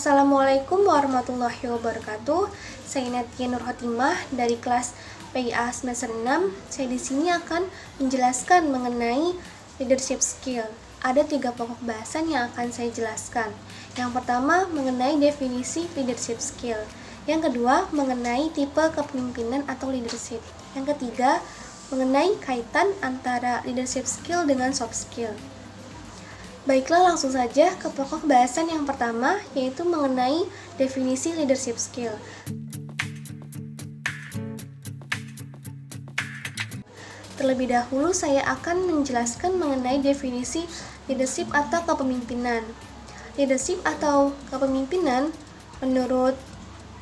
Assalamualaikum warahmatullahi wabarakatuh. Saya Natia Nur Khotimah dari kelas PIA semester 6. Saya di sini akan menjelaskan mengenai leadership skill. Ada 3 pokok bahasan yang akan saya jelaskan. Yang pertama mengenai definisi leadership skill. Yang kedua mengenai tipe kepemimpinan atau leadership. Yang ketiga mengenai kaitan antara leadership skill dengan soft skill. Baiklah, langsung saja ke pokok bahasan yang pertama, yaitu mengenai definisi leadership skill. Terlebih dahulu saya akan menjelaskan mengenai definisi leadership atau kepemimpinan. Leadership atau kepemimpinan menurut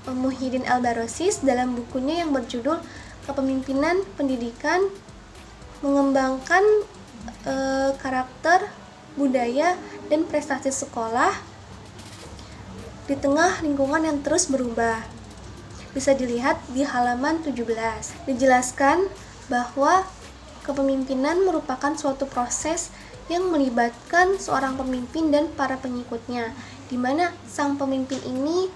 Muhyiddin Al-Barosis dalam bukunya yang berjudul Kepemimpinan Pendidikan, mengembangkan karakter, budaya, dan prestasi sekolah di tengah lingkungan yang terus berubah. Bisa dilihat di halaman 17. Dijelaskan bahwa kepemimpinan merupakan suatu proses yang melibatkan seorang pemimpin dan para pengikutnya, di mana sang pemimpin ini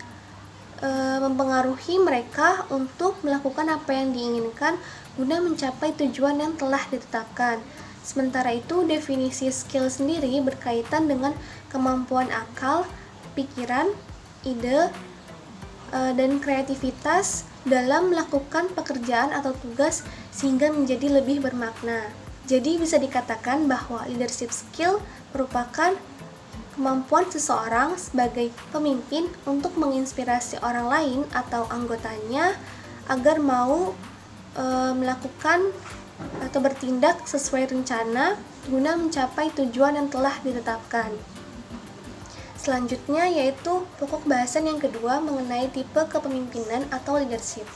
mempengaruhi mereka untuk melakukan apa yang diinginkan guna mencapai tujuan yang telah ditetapkan. Sementara itu, definisi skill sendiri berkaitan dengan kemampuan akal, pikiran, ide, dan kreativitas dalam melakukan pekerjaan atau tugas sehingga menjadi lebih bermakna. Jadi bisa dikatakan bahwa leadership skill merupakan kemampuan seseorang sebagai pemimpin untuk menginspirasi orang lain atau anggotanya agar mau melakukan atau bertindak sesuai rencana guna mencapai tujuan yang telah ditetapkan. Selanjutnya yaitu pokok bahasan yang kedua mengenai tipe kepemimpinan atau leadership.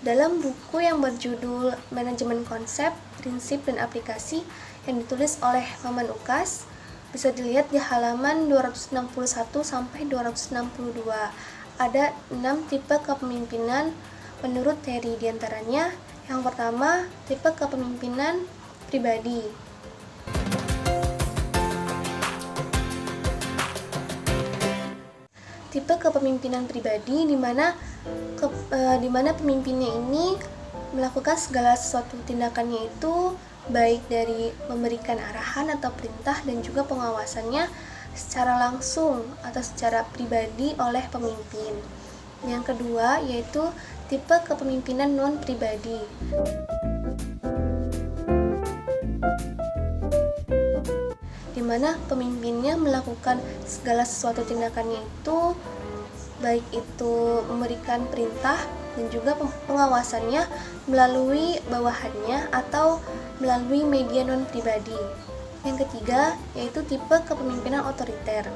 Dalam buku yang berjudul Manajemen Konsep, Prinsip dan Aplikasi yang ditulis oleh Maman Ukas, bisa dilihat di halaman 261 sampai 262. Ada 6 tipe kepemimpinan menurut Terry. Diantaranya, yang pertama, tipe kepemimpinan pribadi. Tipe kepemimpinan pribadi di mana pemimpinnya ini melakukan segala sesuatu tindakannya itu baik dari memberikan arahan atau perintah dan juga pengawasannya secara langsung atau secara pribadi oleh pemimpin. Yang kedua yaitu tipe kepemimpinan non-pribadi. Di mana pemimpinnya melakukan segala sesuatu tindakannya itu baik itu memberikan perintah dan juga pengawasannya melalui bawahannya atau melalui media non-pribadi. Yang ketiga yaitu tipe kepemimpinan otoriter.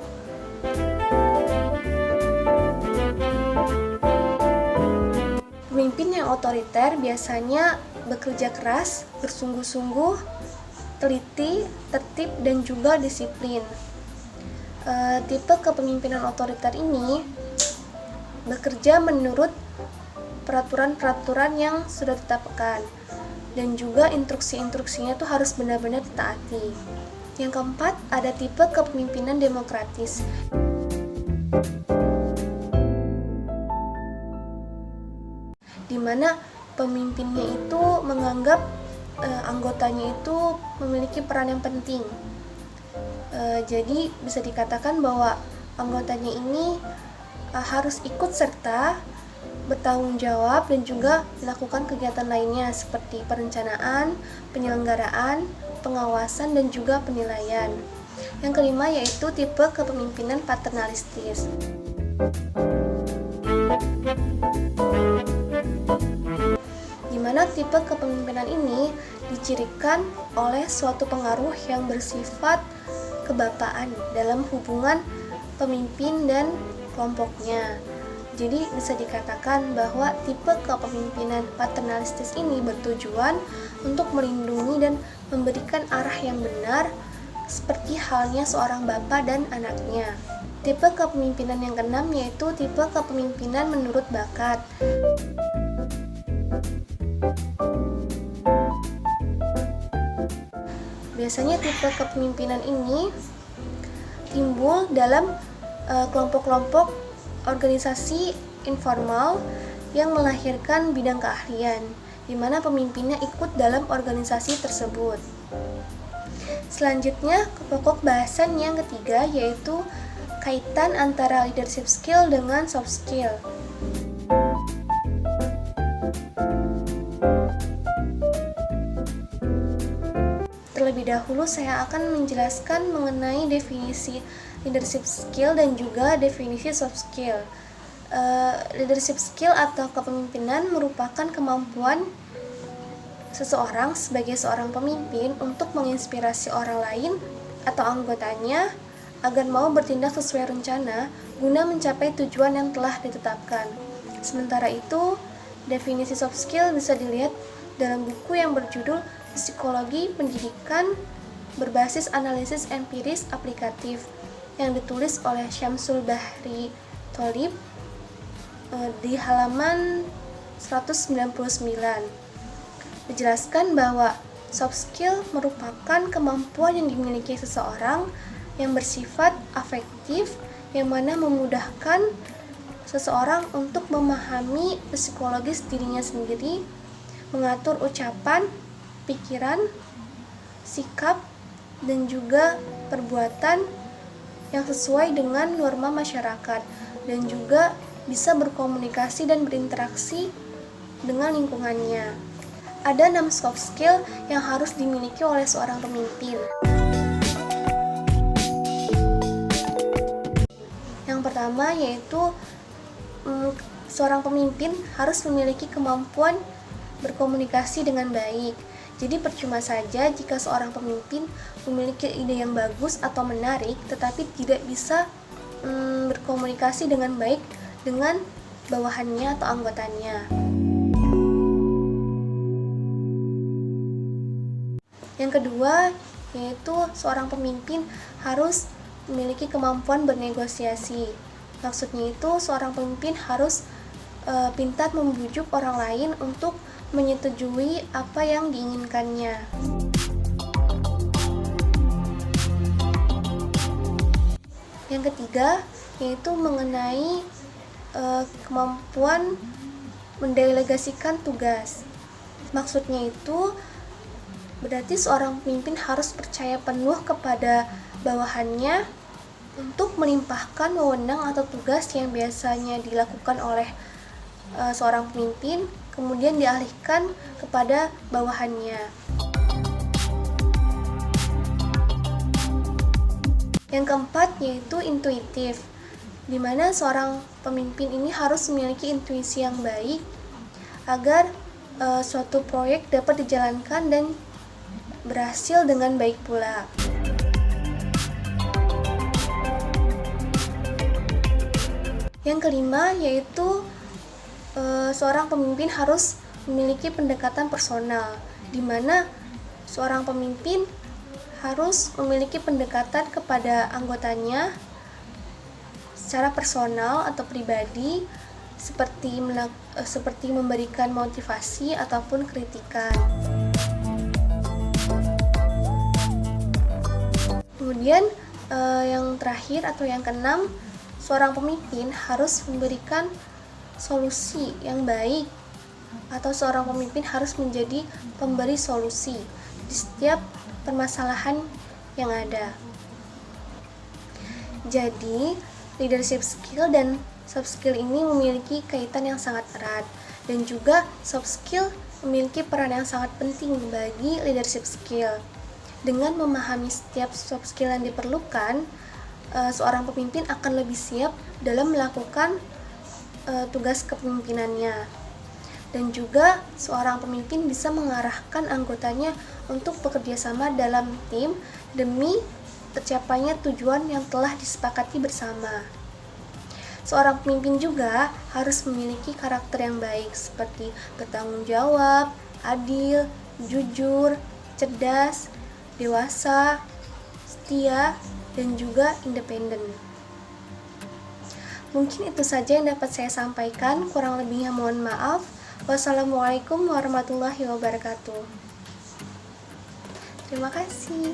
Pemimpin yang otoriter biasanya bekerja keras, bersungguh-sungguh, teliti, tertib, dan juga disiplin. Tipe kepemimpinan otoriter ini bekerja menurut peraturan-peraturan yang sudah ditetapkan dan juga instruksi-instruksinya itu harus benar-benar ditaati. Yang keempat, ada tipe kepemimpinan demokratis. Di mana pemimpinnya itu menganggap anggotanya itu memiliki peran yang penting. Jadi bisa dikatakan bahwa anggotanya ini harus ikut serta, bertanggung jawab, dan juga melakukan kegiatan lainnya seperti perencanaan, penyelenggaraan, pengawasan, dan juga penilaian. Yang kelima yaitu tipe kepemimpinan paternalistis. Di mana tipe kepemimpinan ini dicirikan oleh suatu pengaruh yang bersifat kebapaan dalam hubungan pemimpin dan kelompoknya. Jadi bisa dikatakan bahwa tipe kepemimpinan paternalistis ini bertujuan untuk melindungi dan memberikan arah yang benar seperti halnya seorang bapak dan anaknya. Tipe kepemimpinan yang keenam yaitu tipe kepemimpinan menurut bakat. Biasanya tipe kepemimpinan ini timbul dalam kelompok-kelompok organisasi informal yang melahirkan bidang keahlian, di mana pemimpinnya ikut dalam organisasi tersebut. Selanjutnya, ke pokok bahasan yang ketiga, yaitu kaitan antara leadership skill dengan soft skill. Terlebih dahulu saya akan menjelaskan mengenai definisi leadership skill dan juga definisi soft skill. Leadership skill atau kepemimpinan merupakan kemampuan seseorang sebagai seorang pemimpin untuk menginspirasi orang lain atau anggotanya agar mau bertindak sesuai rencana guna mencapai tujuan yang telah ditetapkan. Sementara itu, definisi soft skill bisa dilihat dalam buku yang berjudul Psikologi Pendidikan berbasis analisis empiris aplikatif yang ditulis oleh Syamsul Bahri Tholib di halaman 199. Dijelaskan bahwa soft skill merupakan kemampuan yang dimiliki seseorang yang bersifat afektif, yang mana memudahkan seseorang untuk memahami psikologis dirinya sendiri, mengatur ucapan, pikiran, sikap, dan juga perbuatan yang sesuai dengan norma masyarakat, dan juga bisa berkomunikasi dan berinteraksi dengan lingkungannya. Ada 6 soft skill yang harus dimiliki oleh seorang pemimpin. Yang pertama yaitu seorang pemimpin harus memiliki kemampuan berkomunikasi dengan baik. Jadi percuma saja jika seorang pemimpin memiliki ide yang bagus atau menarik tetapi tidak bisa berkomunikasi dengan baik dengan bawahannya atau anggotanya. Yang kedua, yaitu seorang pemimpin harus memiliki kemampuan bernegosiasi. Maksudnya itu seorang pemimpin harus pintar membujuk orang lain untuk menyetujui apa yang diinginkannya. Yang ketiga, yaitu mengenai kemampuan mendelegasikan tugas. Maksudnya itu berarti seorang pemimpin harus percaya penuh kepada bawahannya untuk melimpahkan wewenang atau tugas yang biasanya dilakukan oleh seorang pemimpin, kemudian dialihkan kepada bawahannya. Yang keempat yaitu intuitif, di mana seorang pemimpin ini harus memiliki intuisi yang baik agar suatu proyek dapat dijalankan dan berhasil dengan baik pula. Yang kelima yaitu seorang pemimpin harus memiliki pendekatan personal, di mana seorang pemimpin harus memiliki pendekatan kepada anggotanya secara personal atau pribadi, seperti memberikan motivasi ataupun kritikan. Kemudian yang terakhir atau yang keenam, seorang pemimpin harus memberikan solusi yang baik, atau seorang pemimpin harus menjadi pemberi solusi di setiap permasalahan yang ada. Jadi, leadership skill dan soft skill ini memiliki kaitan yang sangat erat, dan juga soft skill memiliki peran yang sangat penting bagi leadership skill. Dengan memahami setiap soft skill yang diperlukan, seorang pemimpin akan lebih siap dalam melakukan tugas kepemimpinannya. Dan juga seorang pemimpin bisa mengarahkan anggotanya untuk bekerja sama dalam tim demi tercapainya tujuan yang telah disepakati bersama. Seorang pemimpin juga harus memiliki karakter yang baik seperti bertanggung jawab, adil, jujur, cerdas, dewasa, setia, dan juga independen. Mungkin itu saja yang dapat saya sampaikan, kurang lebihnya mohon maaf. Wassalamualaikum warahmatullahi wabarakatuh. Terima kasih.